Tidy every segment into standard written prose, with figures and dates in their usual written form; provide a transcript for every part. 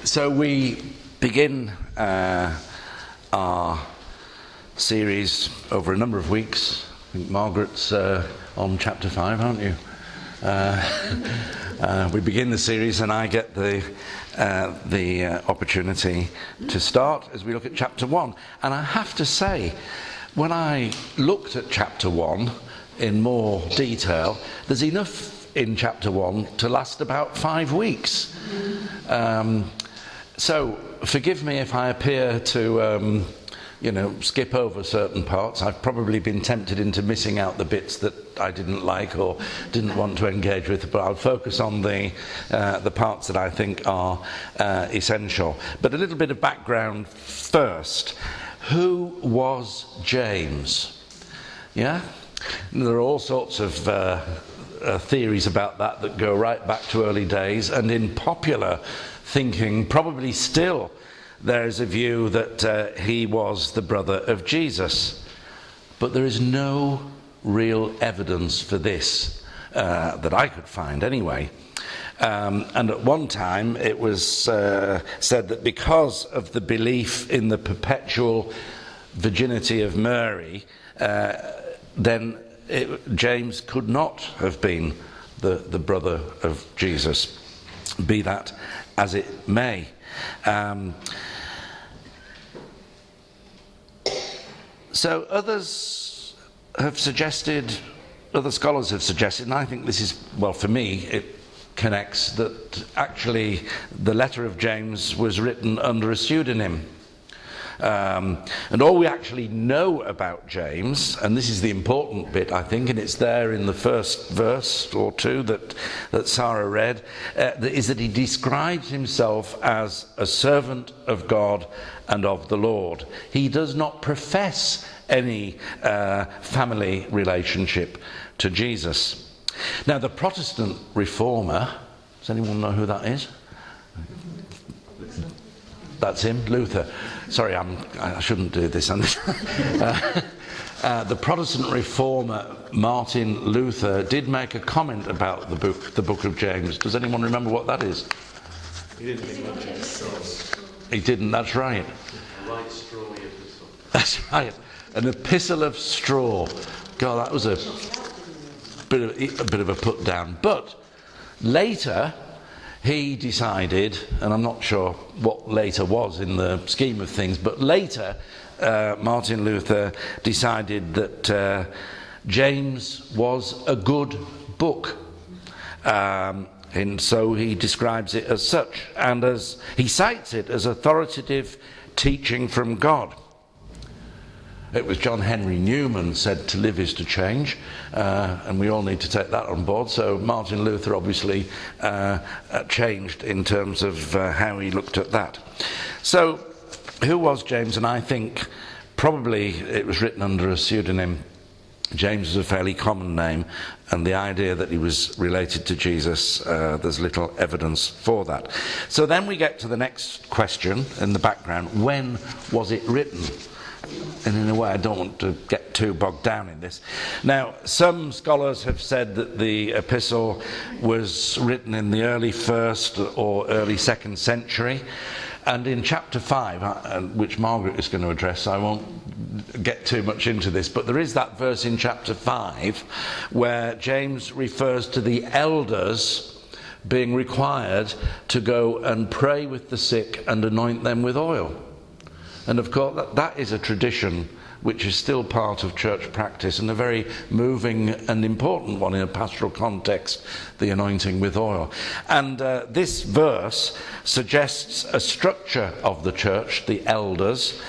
So we begin our series over a number of weeks. I think Margaret's on chapter 5, aren't you? We begin the series and I get the opportunity to start as we look at chapter 1. And I have to say, when I looked at chapter 1 in more detail, there's enough in chapter 1 to last about 5 weeks. So forgive me if I appear to skip over certain parts. I've probably been tempted into missing out the bits that I didn't like or didn't want to engage with, but I'll focus on the parts that I think are essential. But a little bit of background first. Who was James? Yeah? There are all sorts of theories about that go right back to early days, and in popular thinking, probably still, there is a view that he was the brother of Jesus. But there is no real evidence for this that I could find anyway. And at one time it was said that because of the belief in the perpetual virginity of Mary, then James could not have been the brother of Jesus, be that as it may. So other scholars have suggested, and I think this is, well, for me, it connects that actually the letter of James was written under a pseudonym. And all we actually know about James, and this is the important bit, I think, and it's there in the first verse or two that Sarah read, is that he describes himself as a servant of God and of the Lord. He does not profess any family relationship to Jesus. Now, the Protestant reformer, does anyone know who that is? That's him, Luther. Sorry, I shouldn't do this. The Protestant reformer Martin Luther did make a comment about the book of James. Does anyone remember what that is? He didn't think much of it. He didn't. That's right. A light strawy epistle. That's right. An epistle of straw. God, that was a bit of a put down. But later, he decided, and I'm not sure what later was in the scheme of things, but later Martin Luther decided that James was a good book. And so he describes it as such, and as he cites it as authoritative teaching from God. It was John Henry Newman said to live is to change, and we all need to take that on board. So Martin Luther obviously changed in terms of how he looked at that. So who was James? And I think probably it was written under a pseudonym. James is a fairly common name, and the idea that he was related to Jesus, there's little evidence for that. So then we get to the next question in the background. When was it written? And in a way, I don't want to get too bogged down in this. Now, some scholars have said that the epistle was written in the early 1st or early 2nd century. And in chapter 5, which Margaret is going to address, I won't get too much into this, but there is that verse in chapter 5 where James refers to the elders being required to go and pray with the sick and anoint them with oil. And of course, that is a tradition which is still part of church practice, and a very moving and important one in a pastoral context, the anointing with oil. And this verse suggests a structure of the church, the elders,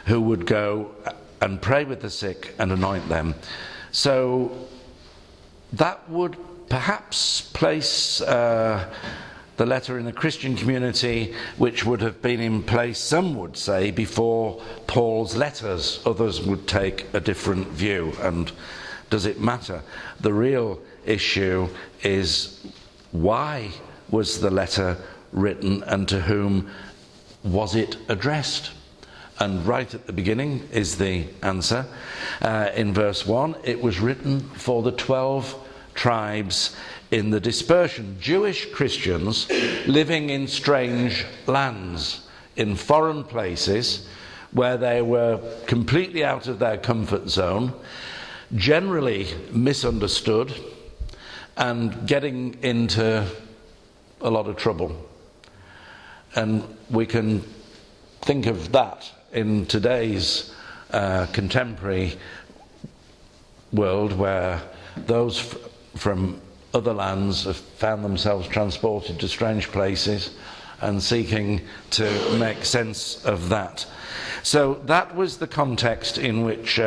who would go and pray with the sick and anoint them. So that would perhaps place the letter in a Christian community which would have been in place, some would say, before Paul's letters. Others would take a different view. And does it matter? The real issue is, why was the letter written and to whom was it addressed? And right at the beginning is the answer. In verse 1, it was written for the 12 tribes in the dispersion. Jewish Christians living in strange lands, in foreign places where they were completely out of their comfort zone, generally misunderstood, and getting into a lot of trouble. And we can think of that in today's contemporary world, where those from other lands have found themselves transported to strange places and seeking to make sense of that. So that was the context in which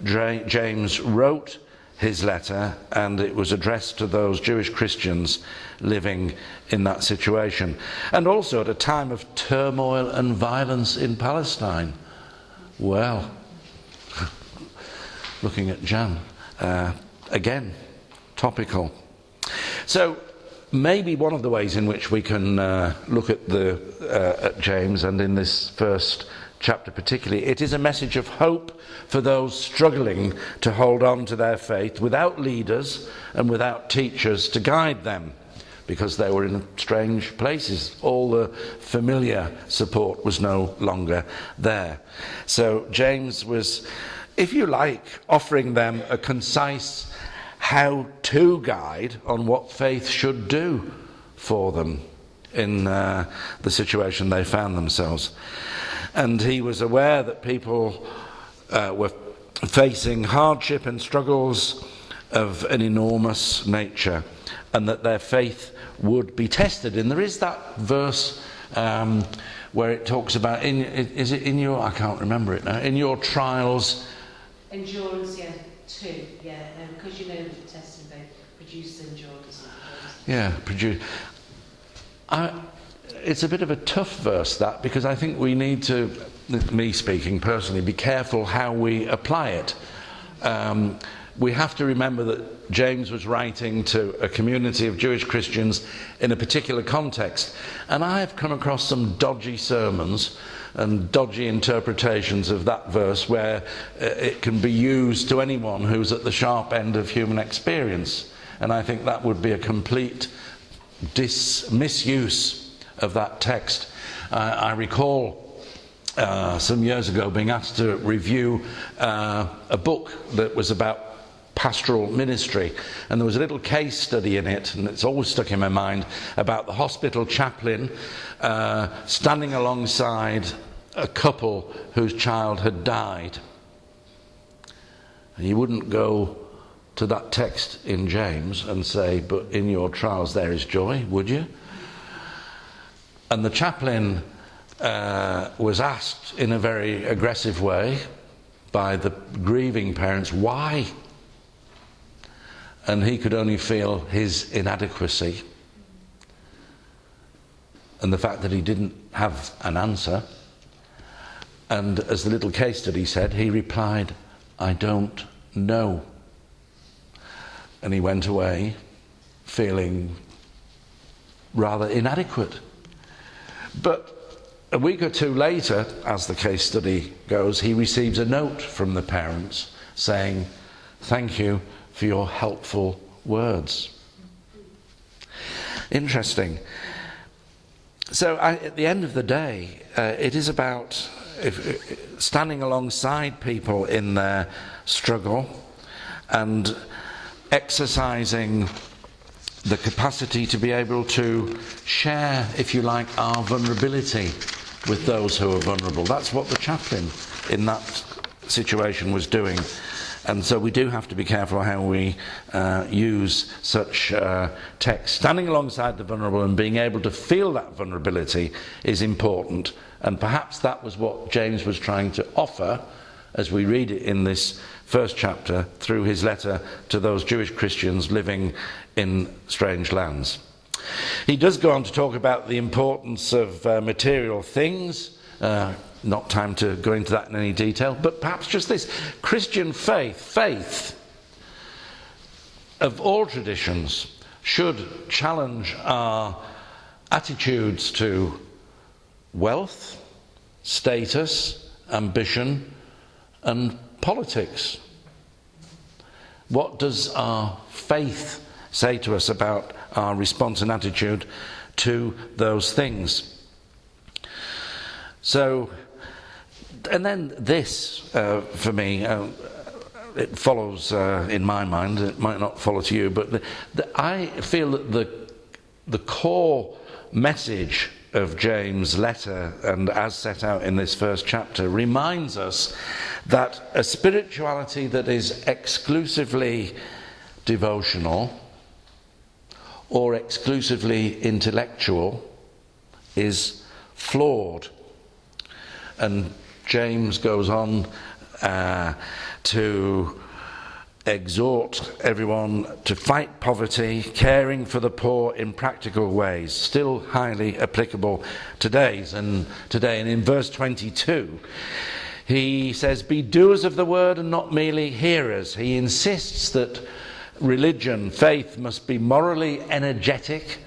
James wrote his letter, and it was addressed to those Jewish Christians living in that situation. And also at a time of turmoil and violence in Palestine. Well, looking at Jan, again, topical. So maybe one of the ways in which we can look at at James, and in this first chapter particularly, it is a message of hope for those struggling to hold on to their faith without leaders and without teachers to guide them, because they were in strange places. All the familiar support was no longer there. So James was, if you like, offering them a concise how-to guide on what faith should do for them in the situation they found themselves. And he was aware that people were facing hardship and struggles of an enormous nature, and that their faith would be tested. And there is that verse where it talks about, is it in your, I can't remember it now, in your trials. Endurance, yeah, too, yeah, because you know the testing faith produces endurance. Yeah, it's a bit of a tough verse, that, because I think we need to, me speaking personally, be careful how we apply it. We have to remember that James was writing to a community of Jewish Christians in a particular context. And I have come across some dodgy sermons and dodgy interpretations of that verse where it can be used to anyone who's at the sharp end of human experience. And I think that would be a complete misuse of that text. I recall some years ago being asked to review a book that was about pastoral ministry, and there was a little case study in it, and it's always stuck in my mind, about the hospital chaplain standing alongside a couple whose child had died. And you wouldn't go to that text in James and say, but in your trials there is joy, would you? And the chaplain was asked in a very aggressive way by the grieving parents, why? And he could only feel his inadequacy and the fact that he didn't have an answer. And as the little case study said, he replied, I don't know. And he went away feeling rather inadequate. But a week or two later, as the case study goes, he receives a note from the parents saying, thank you for your helpful words. Interesting. So at the end of the day, it is about standing alongside people in their struggle and exercising the capacity to be able to share, if you like, our vulnerability with those who are vulnerable. That's what the chaplain in that situation was doing. And so we do have to be careful how we use such text. Standing alongside the vulnerable and being able to feel that vulnerability is important. And perhaps that was what James was trying to offer as we read it in this first chapter through his letter to those Jewish Christians living in strange lands. He does go on to talk about the importance of material things. Not time to go into that in any detail, but perhaps just this. Christian faith of all traditions should challenge our attitudes to wealth, status, ambition, and politics. What does our faith say to us about our response and attitude to those things. So, and then this, for me, it follows in my mind. It might not follow to you, but I feel that the core message of James' letter, and as set out in this first chapter, reminds us that a spirituality that is exclusively devotional or exclusively intellectual is flawed. And James goes on to exhort everyone to fight poverty, caring for the poor in practical ways, still highly applicable today. And in verse 22, he says, "Be doers of the word and not merely hearers." He insists that religion, faith, must be morally energetic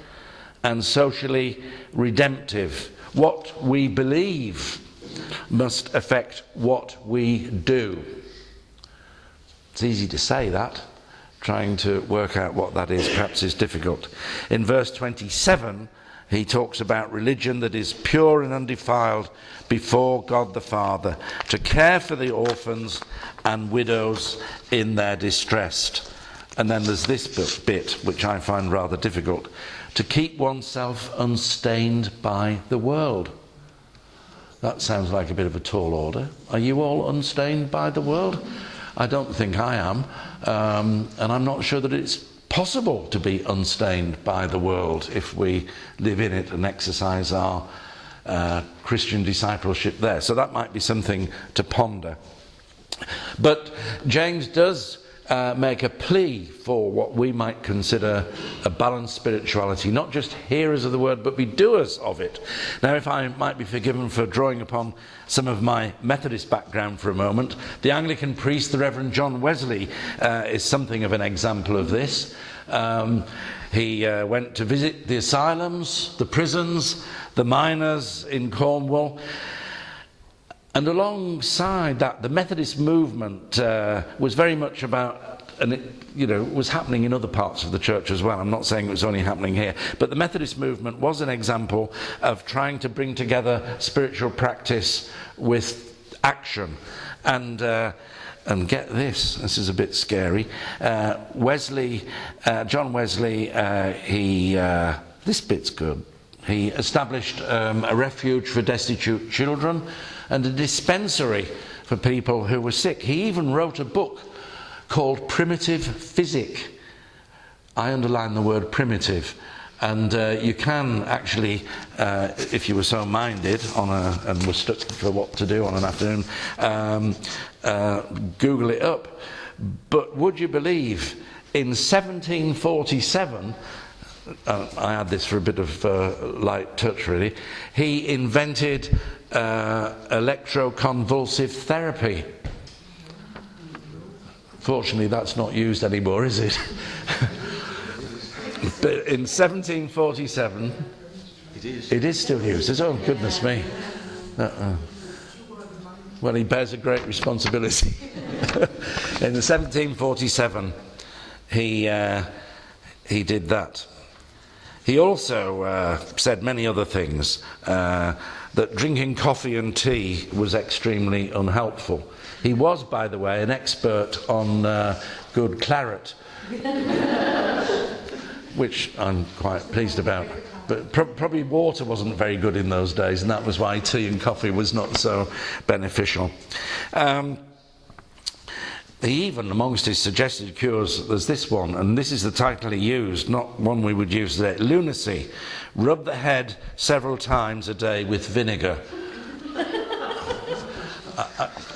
and socially redemptive. What we believe must affect what we do. It's easy to say that. Trying to work out what that is perhaps is difficult. In verse 27, he talks about religion that is pure and undefiled before God the Father, to care for the orphans and widows in their distress. And then there's this bit, which I find rather difficult, to keep oneself unstained by the world. That sounds like a bit of a tall order. Are you all unstained by the world? I don't think I am. And I'm not sure that it's possible to be unstained by the world if we live in it and exercise our Christian discipleship there. So that might be something to ponder. But James does make a plea for what we might consider a balanced spirituality, not just hearers of the word, but be doers of it. Now, if I might be forgiven for drawing upon some of my Methodist background for a moment, the Anglican priest, the Reverend John Wesley, is something of an example of this. He went to visit the asylums, the prisons, the miners in Cornwall. And alongside that, the Methodist movement was very much about, and it was happening in other parts of the church as well. I'm not saying it was only happening here. But the Methodist movement was an example of trying to bring together spiritual practice with action. And get this is a bit scary. John Wesley, this bit's good. He established a refuge for destitute children and a dispensary for people who were sick. He even wrote a book called Primitive Physic. I underline the word primitive. And you can actually, if you were so minded, and were stuck for what to do on an afternoon, Google it up. But would you believe, in 1747, I had this for a bit of light touch really, he invented electroconvulsive therapy. Fortunately, that's not used anymore, is it? But in 1747, it is still used. Oh, goodness me. Well, he bears a great responsibility. In 1747, he did that. He also said many other things, that drinking coffee and tea was extremely unhelpful. He was, by the way, an expert on good claret, which I'm quite pleased about. But probably water wasn't very good in those days, and that was why tea and coffee was not so beneficial. He even, amongst his suggested cures, there's this one, and this is the title he used, not one we would use today. Lunacy. Rub the head several times a day with vinegar.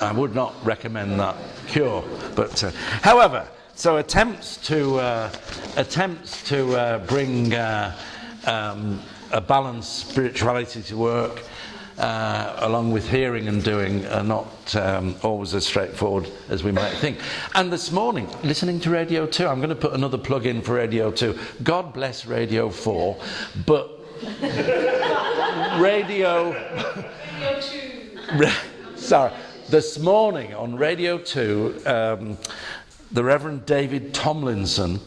I would not recommend that cure, but however, so attempts to bring a balanced spirituality to work, along with hearing and doing, are not always as straightforward as we might think. And this morning, listening to Radio 2, I'm going to put another plug in for Radio 2. God bless Radio 4, but Radio 2. Sorry. This morning on Radio 2, the Reverend David Tomlinson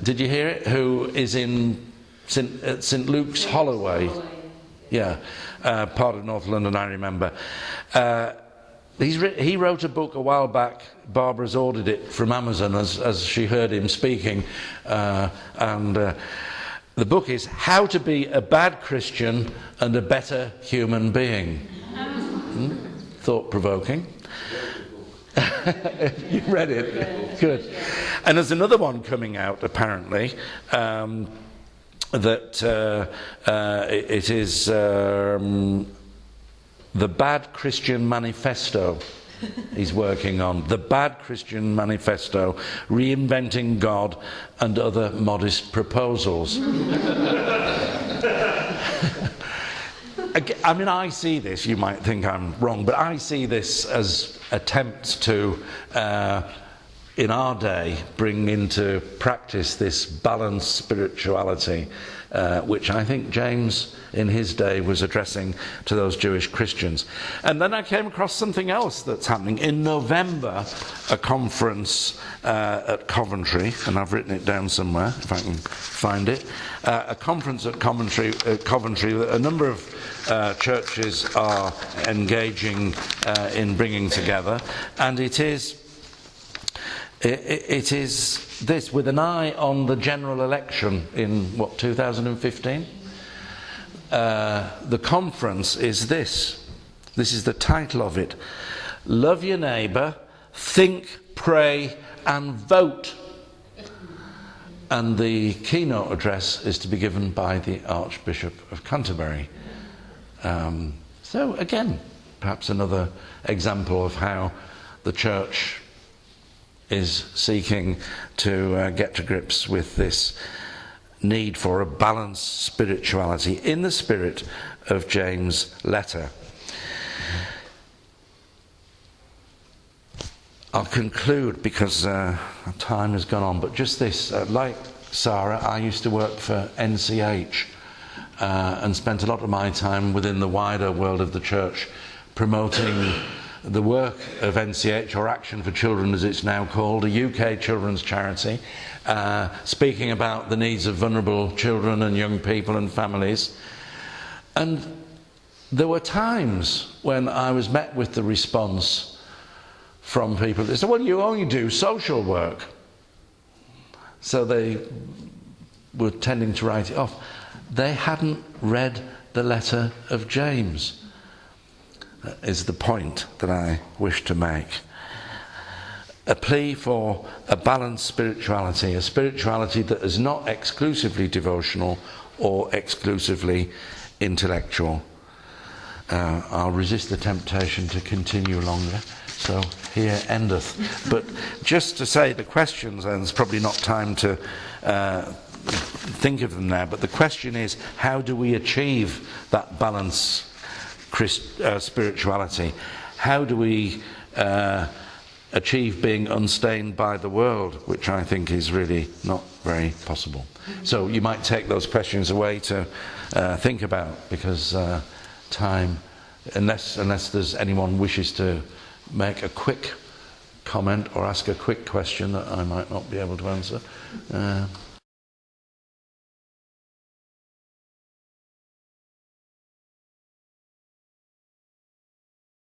Did you hear it? Who is in St Luke's Holloway? Yeah, part of North London, I remember. He wrote a book a while back. Barbara's ordered it from Amazon as she heard him speaking. The book is How to Be a Bad Christian and a Better Human Being. Thought-provoking. You read it? Good. And there's another one coming out, apparently, that it is The Bad Christian Manifesto he's working on. The Bad Christian Manifesto, Reinventing God and Other Modest Proposals. I mean, I see this, you might think I'm wrong, but I see this as attempts to, in our day, bring into practice this balanced spirituality, which I think James in his day was addressing to those Jewish Christians. And then I came across something else that's happening. In November, a conference at Coventry, and I've written it down somewhere if I can find it, a conference at Coventry that a number of churches are engaging in bringing together, and it is this, with an eye on the general election in 2015. The conference is this. This is the title of it: Love your neighbour, think, pray and vote. And the keynote address is to be given by the Archbishop of Canterbury. So again, perhaps another example of how the church is seeking to get to grips with this need for a balanced spirituality in the spirit of James' letter. I'll conclude because time has gone on, but just this, like Sarah, I used to work for NCH and spent a lot of my time within the wider world of the church promoting the work of NCH, or Action for Children as it's now called, a UK children's charity, speaking about the needs of vulnerable children and young people and families. And there were times when I was met with the response from people that said, well, you only do social work. So they were tending to write it off. They hadn't read the letter of James, is the point that I wish to make. A plea for a balanced spirituality, a spirituality that is not exclusively devotional or exclusively intellectual. I'll resist the temptation to continue longer, so here endeth. But just to say the questions, and there's probably not time to think of them now, but the question is, how do we achieve that balanced spirituality? How do we achieve being unstained by the world, which I think is really not very possible. So you might take those questions away to think about, because time, unless there's anyone wishes to make a quick comment or ask a quick question that I might not be able to answer.